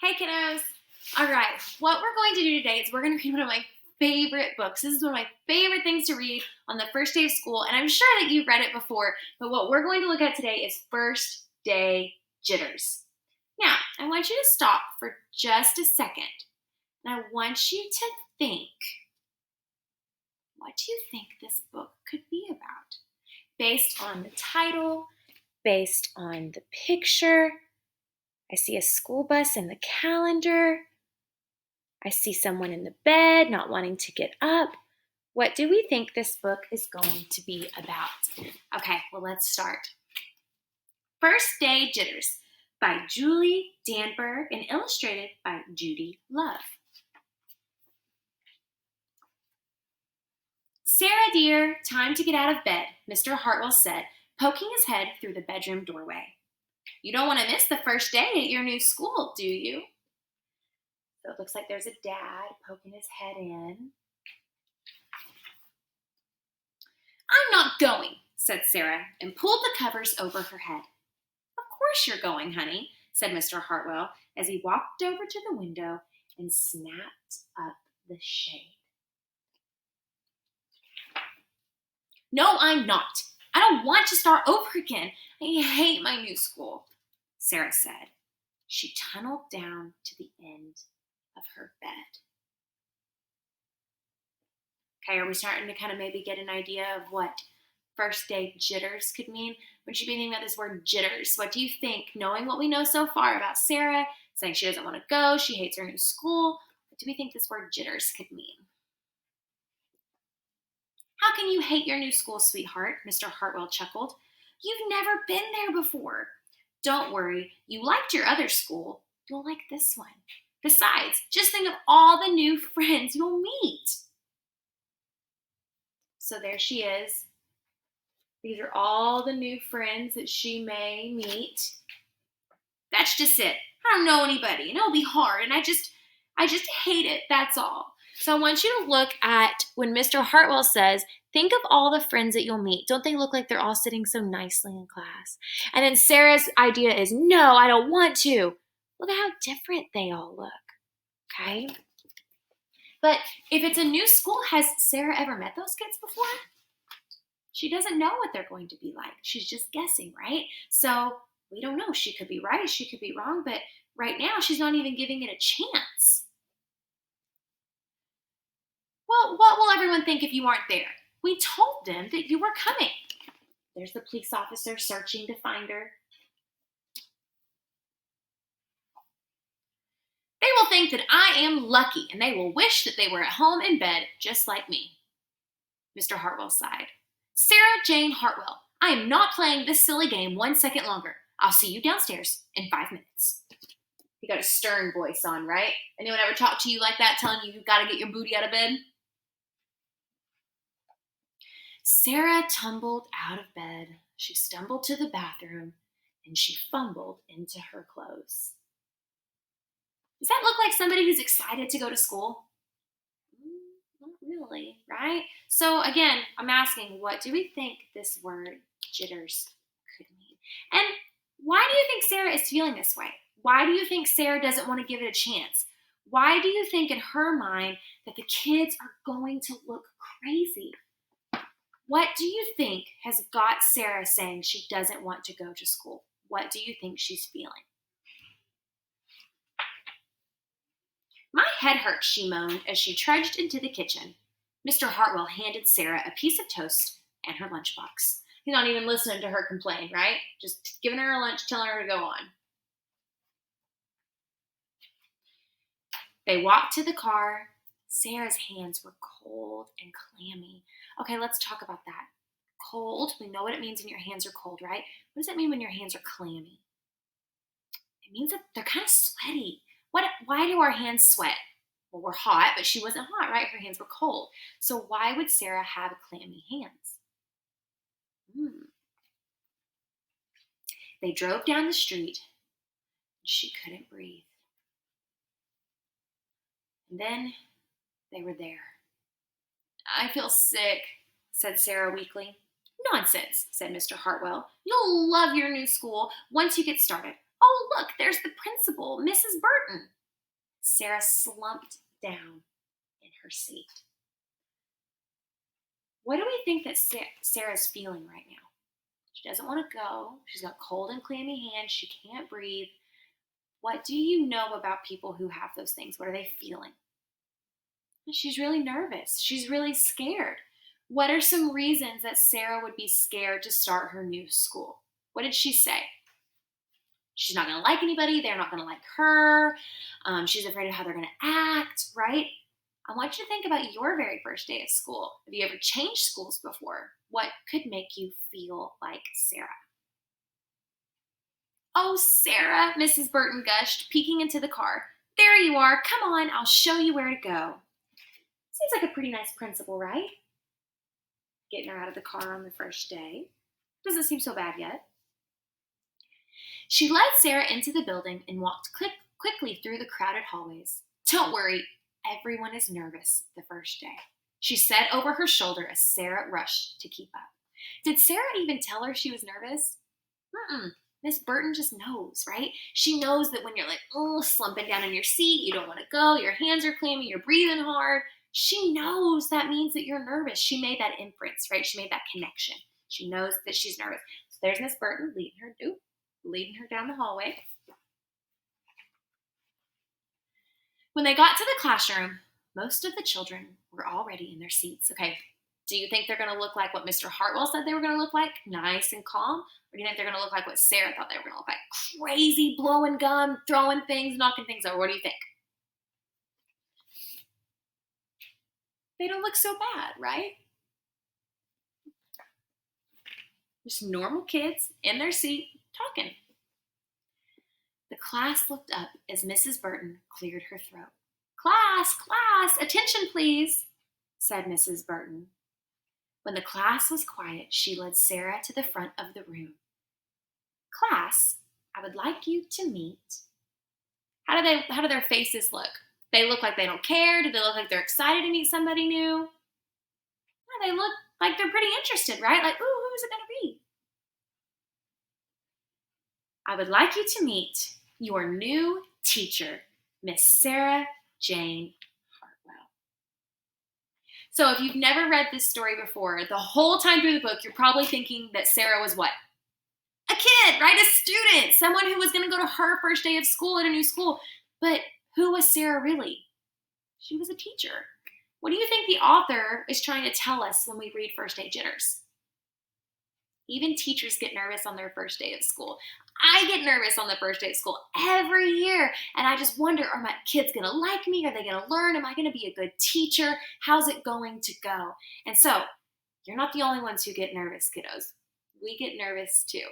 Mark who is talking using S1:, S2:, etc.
S1: Hey kiddos! Alright, what we're going to do today is we're going to read one of my favorite books. This is one of my favorite things to read on the first day of school, and I'm sure that you've read it before, but what we're going to look at today is First Day Jitters. Now, I want you to stop for just a second, and I want you to think, what do you think this book could be about? Based on the title, based on the picture. I see a school bus in the calendar. I see someone in the bed not wanting to get up. What do we think this book is going to be about? Okay, well, let's start. First Day Jitters by Julie Danberg and illustrated by Judy Love. Sarah, dear, time to get out of bed, Mr. Hartwell said, poking his head through the bedroom doorway. You don't want to miss the first day at your new school, do you? So it looks like there's a dad poking his head in. I'm not going, said Sarah, and pulled the covers over her head. Of course you're going, honey, said Mr. Hartwell as he walked over to the window and snapped up the shade. No, I'm not. I don't want to start over again. I hate my new school, Sarah said. She tunneled down to the end of her bed. Okay, are we starting to kind of maybe get an idea of what first day jitters could mean? Would you be thinking about this word jitters? What do you think, knowing what we know so far about Sarah, saying she doesn't want to go, she hates her new school, what do we think this word jitters could mean? How can you hate your new school, sweetheart? Mr. Hartwell chuckled. You've never been there before. Don't worry, you liked your other school. You'll like this one. Besides, just think of all the new friends you'll meet. So there she is. These are all the new friends that she may meet. That's just it. I don't know anybody, and it'll be hard, and I just hate it, that's all. So I want you to look at when Mr. Hartwell says, think of all the friends that you'll meet. Don't they look like they're all sitting so nicely in class? And then Sarah's idea is, no, I don't want to. Look at how different they all look, okay? But if it's a new school, has Sarah ever met those kids before? She doesn't know what they're going to be like. She's just guessing, right? So we don't know. She could be right, she could be wrong, but right now she's not even giving it a chance. Well, what will everyone think if you aren't there? We told them that you were coming. There's the police officer searching to find her. They will think that I am lucky, and they will wish that they were at home in bed just like me. Mr. Hartwell sighed. Sarah Jane Hartwell, I am not playing this silly game 1 second longer. I'll see you downstairs in 5 minutes. You got a stern voice on, right? Anyone ever talk to you like that, telling you you've got to get your booty out of bed? Sarah tumbled out of bed. She stumbled to the bathroom, and she fumbled into her clothes. Does that look like somebody who's excited to go to school? Not really, right? So again, I'm asking, what do we think this word jitters could mean? And why do you think Sarah is feeling this way? Why do you think Sarah doesn't want to give it a chance? Why do you think in her mind that the kids are going to look crazy? What do you think has got Sarah saying she doesn't want to go to school? What do you think she's feeling? My head hurts, she moaned as she trudged into the kitchen. Mr. Hartwell handed Sarah a piece of toast and her lunchbox. He's not even listening to her complain, right? Just giving her a lunch, telling her to go on. They walked to the car. Sarah's hands were cold and clammy. Okay, let's talk about that. Cold, we know what it means when your hands are cold, right? What does that mean when your hands are clammy? It means that they're kind of sweaty. Why do our hands sweat? Well, we're hot, but she wasn't hot, right? Her hands were cold. So why would Sarah have clammy hands? They drove down the street. She couldn't breathe. And then they were there. I feel sick, said Sarah weakly. Nonsense, said Mr. Hartwell. You'll love your new school once you get started. Oh, look, there's the principal. principal, Mrs. Burton. Sarah slumped down in her seat. What do we think that Sarah's feeling right now? She doesn't want to go. She's got cold and clammy hands. She can't breathe. What do you know about people who have those things? What are they feeling? She's really nervous. She's really scared. What are some reasons that Sarah would be scared to start her new school? What did she say? She's not going to like anybody. They're not going to like her. She's afraid of how they're going to act, right? I want you to think about your very first day of school. Have you ever changed schools before? What could make you feel like Sarah? Oh, Sarah, Mrs. Burton gushed, peeking into the car. There you are. Come on, I'll show you where to go. Seems like a pretty nice principal, right? Getting her out of the car on the first day. Doesn't seem so bad yet. She led Sarah into the building and walked quickly through the crowded hallways. Don't worry, everyone is nervous the first day, she said over her shoulder as Sarah rushed to keep up. Did Sarah even tell her she was nervous? Miss Burton just knows, right? She knows that when you're like, slumping down in your seat, you don't want to go, your hands are clammy, you're breathing hard. She knows that means that you're nervous. She made that inference, right? She made that connection. She knows that she's nervous. So there's Miss Burton leading her down the hallway. When they got to the classroom, most of the children were already in their seats. Okay, do you think they're going to look like what Mr. Hartwell said they were going to look like? Nice and calm? Or do you think they're going to look like what Sarah thought they were going to look like? Crazy, blowing gum, throwing things, knocking things over. What do you think? They don't look so bad, right? Just normal kids in their seat talking. The class looked up as Mrs. Burton cleared her throat. Class, attention please, said Mrs. Burton. When the class was quiet, she led Sarah to the front of the room. Class, I would like you to meet. How do their faces look? They look like they don't care? Do they look like they're excited to meet somebody new? No, they look like they're pretty interested, right? Like, ooh, who's it going to be? I would like you to meet your new teacher, Miss Sarah Jane Hartwell. So if you've never read this story before, the whole time through the book, you're probably thinking that Sarah was what? A kid, right? A student, someone who was going to go to her first day of school at a new school. But who was Sarah really? She was a teacher. What do you think the author is trying to tell us when we read First Day Jitters? Even teachers get nervous on their first day of school. I get nervous on the first day of school every year. And I just wonder, are my kids going to like me? Are they going to learn? Am I going to be a good teacher? How's it going to go? And so, you're not the only ones who get nervous, kiddos. We get nervous too.